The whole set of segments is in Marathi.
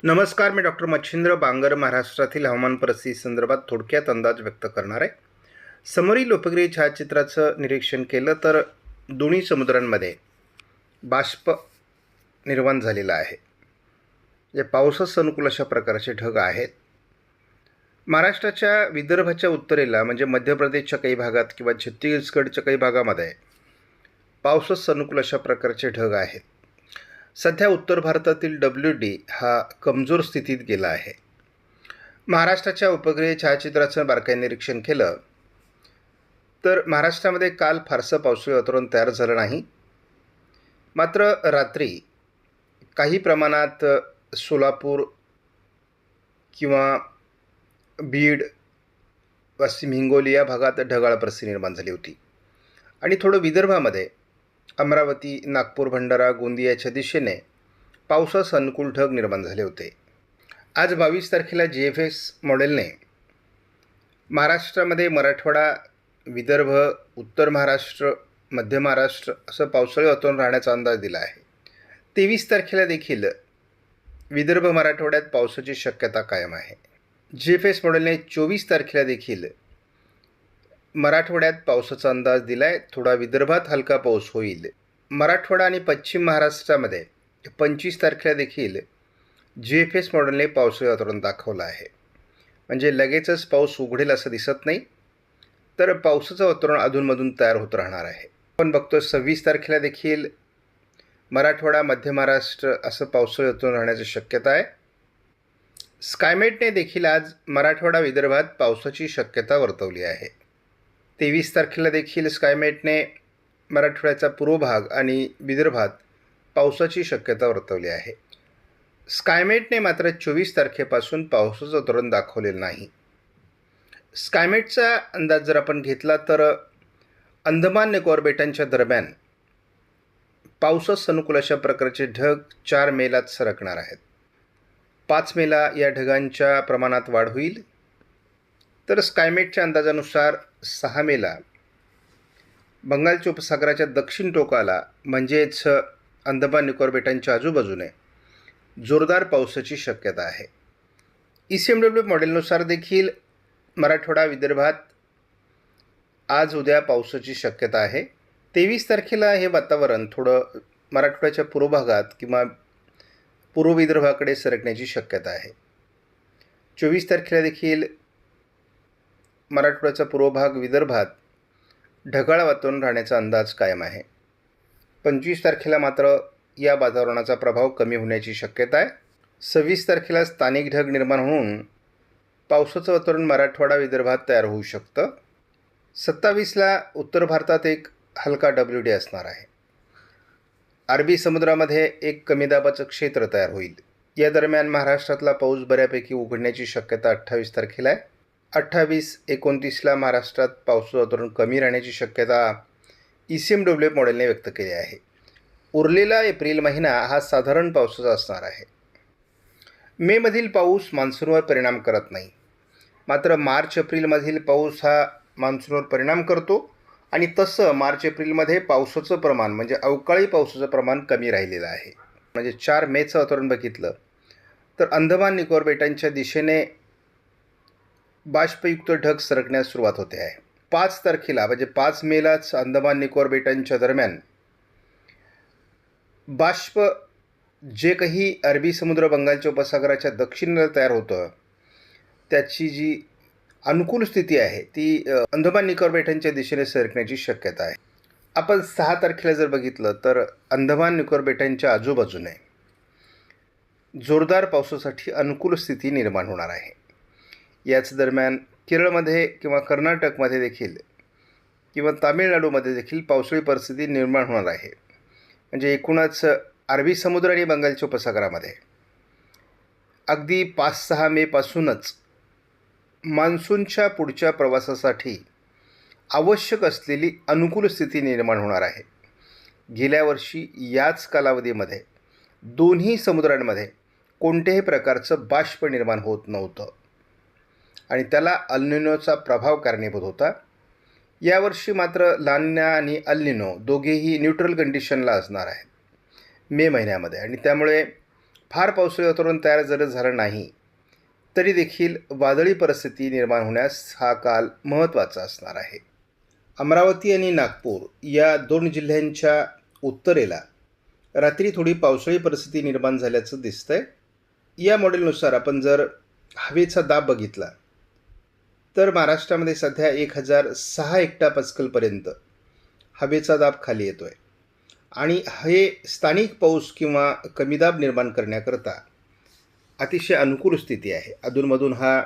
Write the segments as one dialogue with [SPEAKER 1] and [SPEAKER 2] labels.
[SPEAKER 1] नमस्कार, मी डॉक्टर मच्छिंद्र बांगर महाराष्ट्रातील हवामान परिस्थिती संदर्भात थोडक्यात अंदाज व्यक्त करणार आहे. समोरील उपग्रही छायाचित्राचं निरीक्षण केलं तर दोन्ही समुद्रांमध्ये बाष्प निर्माण झालेला आहे. जे पावसास अनुकूल अशा प्रकारचे ढग आहेत. महाराष्ट्राच्या विदर्भाच्या उत्तरेला म्हणजे मध्य प्रदेशच्या काही भागात किंवा छत्तीसगडच्या काही भागामध्ये पावसास अनुकूल अशा प्रकारचे ढग आहेत. सध्या उत्तर भारतातील WD हा कमजोर स्थितीत गेला आहे. महाराष्ट्राच्या उपग्रह छायाचित्राचं बारकाईने निरीक्षण केलं तर महाराष्ट्रामध्ये काल फारसं पावसाळी वातावरण तयार झालं नाही. मात्र रात्री काही प्रमाणात सोलापूर किंवा बीड, पश्चिम हिंगोली या भागात ढगाळ परिस्थिती निर्माण झाली होती आणि थोडं विदर्भामध्ये अमरावती, नागपूर, भंडारा, गोंदियाच्या दिशेने पावसास अनुकूल ढग निर्माण झाले होते. आज 22 तारखेला GFS मॉडेलने महाराष्ट्रामध्ये मराठवाडा, विदर्भ, उत्तर महाराष्ट्र, मध्य महाराष्ट्र असं पावसाळी वातावरण राहण्याचा अंदाज दिला आहे. 23 तारखेला देखील विदर्भ मराठवाड्यात पावसाची शक्यता कायम आहे. GFS मॉडेलने 24 तारखेला देखील मराठवाड्यात पावसाचा अंदाज दिला आहे. थोडा विदर्भात हलका पाऊस होईल. मराठवाडा आणि पश्चिम महाराष्ट्रामध्ये 25 तारखेला देखील GFS मॉडेलने पावसाळी वातावरण दाखवलं आहे. म्हणजे लगेचच पाऊस उघडेल असं दिसत नाही, तर पावसाचं वातावरण अधूनमधून तयार होत राहणार आहे. आपण बघतो 26 तारखेला देखील मराठवाडा, मध्य महाराष्ट्र असं पावसाळी वातावरण राहण्याची शक्यता आहे. स्कायमेटने देखील आज मराठवाडा, विदर्भात पावसाची शक्यता वर्तवली आहे. 23 तारखेला देखील स्कायमेटने मराठवाड्याचा पूर्व भाग आणि विदर्भात पावसाची शक्यता वर्तवली आहे. स्कायमेटने मात्र 24 तारखेपासून पावसाचं वातावरण दाखवलेलं नाही. स्कायमेटचा अंदाज जर आपण घेतला तर अंदमान निकोबार बेटांच्या दरम्यान पावसास अनुकूल अशा प्रकारचे ढग 4 मेलाच सरकणार आहेत. 5 मेला या ढगांच्या प्रमाणात वाढ होईल. तर स्कायमेटच्या अंदाजानुसार 6 मेला बंगालच्या उपसागराच्या दक्षिण टोकाला म्हणजेच अंदमान निकोबार बेटांच्या आजूबाजूने जोरदार पावसाची शक्यता आहे. ECMW मॉडेलनुसार देखील मराठवाडा, विदर्भात आज उद्या पावसाची शक्यता आहे. 23 तारखेला हे वातावरण थोडं मराठवाड्याच्या पूर्व भागात किंवा पूर्व विदर्भाकडे सरकण्याची शक्यता आहे. 24 तारखेला देखील मराठवाड्याचा पूर्व भाग, विदर्भात ढगाळ वातावरण राहण्याचा अंदाज कायम आहे. 25 तारखेला मात्र या वातावरणाचा प्रभाव कमी होण्याची शक्यता आहे. 26 तारखेला स्थानिक ढग निर्माण होऊन पावसाचं वातावरण मराठवाडा, विदर्भात तयार होऊ शकतं. 27ला उत्तर भारतात एक हलका WD असणार आहे. अरबी समुद्रामध्ये एक कमी दाबाचं क्षेत्र तयार होईल. या दरम्यान महाराष्ट्रातला पाऊस बऱ्यापैकी उघडण्याची शक्यता 28 तारखेला आहे. 28-29ला महाराष्ट्रात पावसाचं वातावरण कमी राहण्याची शक्यता ECMW मॉडेलने व्यक्त केली आहे. उरलेला एप्रिल महिना हा साधारण पावसाचा असणार आहे. मेमधील पाऊस मान्सूनवर परिणाम करत नाही, मात्र मार्च-एप्रिलमधील पाऊस हा मान्सूनवर परिणाम करतो आणि तसं मार्च-एप्रिलमध्ये पावसाचं प्रमाण म्हणजे अवकाळी पावसाचं प्रमाण कमी राहिलेलं आहे. म्हणजे 4 मेचं वातावरण बघितलं तर अंदमान निकोबार बेटांच्या दिशेने बाष्पयुक्त ढग सरकण्यास सुरुवात होते आहे. 5 तारखेला म्हणजे 5 मेलाच अंदमान निकोबार बेटांच्या दरम्यान बाष्प जे काही अरबी समुद्र, बंगालच्या उपसागराच्या दक्षिणेला तयार होतं त्याची जी अनुकूल स्थिती आहे ती अंदमान निकोबार बेटांच्या दिशेने सरकण्याची शक्यता आहे. आपण 6 तारखेला जर बघितलं तर अंदमान निकोबार बेटांच्या आजूबाजूने जोरदार पावसासाठी अनुकूल स्थिती निर्माण होणार आहे. याच दरम्यान केरळमध्ये किंवा कर्नाटकमध्ये देखील किंवा तामिळनाडूमध्ये देखील पावसाळी परिस्थिती निर्माण होणार आहे. म्हणजे एकूणच अरबी समुद्र आणि बंगालच्या उपसागरामध्ये अगदी 5-6 मेपासूनच मान्सूनच्या पुढच्या प्रवासासाठी आवश्यक असलेली अनुकूल स्थिती निर्माण होणार आहे. गेल्या वर्षी याच कालावधीमध्ये दोन्ही समुद्रांमध्ये कोणत्याही प्रकारचं बाष्प निर्माण होत नव्हतं आणि त्याला अल निनोचा प्रभाव कारणीभूत होता. यावर्षी मात्र लानिना आणि अल निनो दोघेही न्यूट्रल कंडिशनला असणार आहेत मे महिन्यामध्ये आणि त्यामुळे फार पावसाळी वातावरण तयार जरी झालं नाही तरी देखील वादळी परिस्थिती निर्माण होण्यास हा काल महत्त्वाचा असणार आहे. अमरावती आणि नागपूर या 2 जिल्ह्यांच्या उत्तरेला रात्री थोडी पावसाळी परिस्थिती निर्माण झाल्याचं दिसतंय. या मॉडेलनुसार आपण जर हवेचा दाब बघितला तर महाराष्ट्रामध्ये सध्या 1006 हेक्टोपास्कलपर्यंत हवेचा दाब खाली येतो आहे आणि हे स्थानिक पाऊस किंवा कमी दाब निर्माण करण्याकरता अतिशय अनुकूल स्थिती आहे. अधूनमधून हा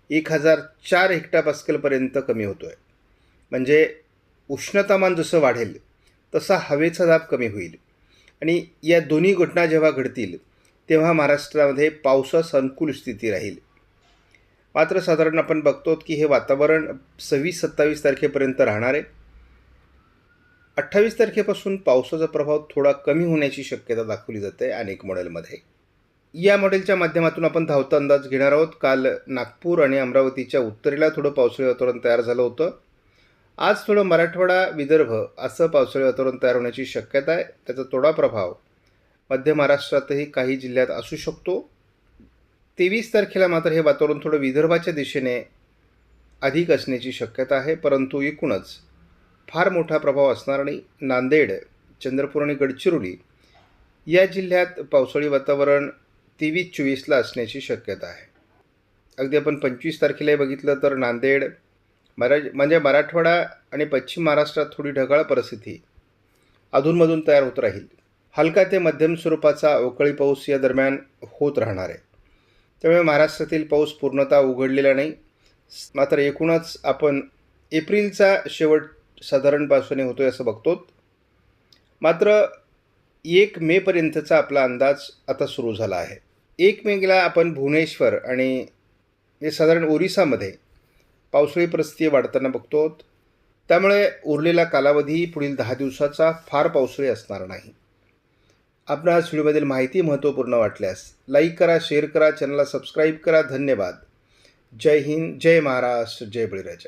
[SPEAKER 1] 1004 हेक्टोपास्कलपर्यंत कमी होतो आहे. म्हणजे उष्णतामान जसं वाढेल तसा हवेचा दाब कमी होईल आणि या दोन्ही घटना जेव्हा घडतील तेव्हा महाराष्ट्रामध्ये पावसास अनुकूल स्थिती राहील. मात्र साधारण आपण बघतो की हे वातावरण 26-27 तारखेपर्यंत राहणार आहे. 28 तारखेपासून पावसाचा प्रभाव थोडा कमी होण्याची शक्यता दाखवली जाते अनेक मॉडेलमध्ये. या मॉडेलच्या माध्यमातून आपण धावता अंदाज घेणार आहोत. काल नागपूर आणि अमरावतीच्या उत्तरेला थोडं पावसाळी वातावरण तयार झालं होतं. आज थोडं मराठवाडा विदर्भ असं पावसाळी वातावरण तयार होण्याची शक्यता आहे. त्याचा थोडा प्रभाव मध्य महाराष्ट्रातही काही जिल्ह्यात असू शकतो. 23 तारखेला मात्र हे वातावरण थोडं विदर्भाच्या दिशेने अधिक असण्याची शक्यता आहे, परंतु एकूणच फार मोठा प्रभाव असणार नाही. नांदेड, चंद्रपूर आणि गडचिरोली या जिल्ह्यात पावसाळी वातावरण 23-24ला असण्याची शक्यता आहे. अगदी आपण 25 तारखेला बघितलं तर नांदेड म्हणजे मराठवाडा आणि पश्चिम महाराष्ट्रात थोडी ढगाळ परिस्थिती अधूनमधून तयार होत राहील. हलका ते मध्यम स्वरूपाचा अवकाळी पाऊस या दरम्यान होत राहणार आहे. त्यामुळे महाराष्ट्रातील पाऊस पूर्णतः उघडलेला नाही. मात्र एकूणच आपण एप्रिलचा शेवट साधारण पावसाने होतो आहे असं बघतो. मात्र 1 मेपर्यंतचा आपला अंदाज आता सुरू झाला आहे. 1 मेला आपण भुवनेश्वर आणि हे साधारण ओरिसामध्ये पावसाळी परिस्थिती वाढताना बघतो. त्यामुळे उरलेला कालावधी पुढील 10 दिवसाचा फार पावसाळी असणार नाही. आपणास व्हिडिओमधील माहिती महत्त्वपूर्ण वाटल्यास लाईक करा, शेअर करा, चॅनलला सबस्क्राईब करा. धन्यवाद. जय हिंद, जय महाराष्ट्र, जय बळीराजा.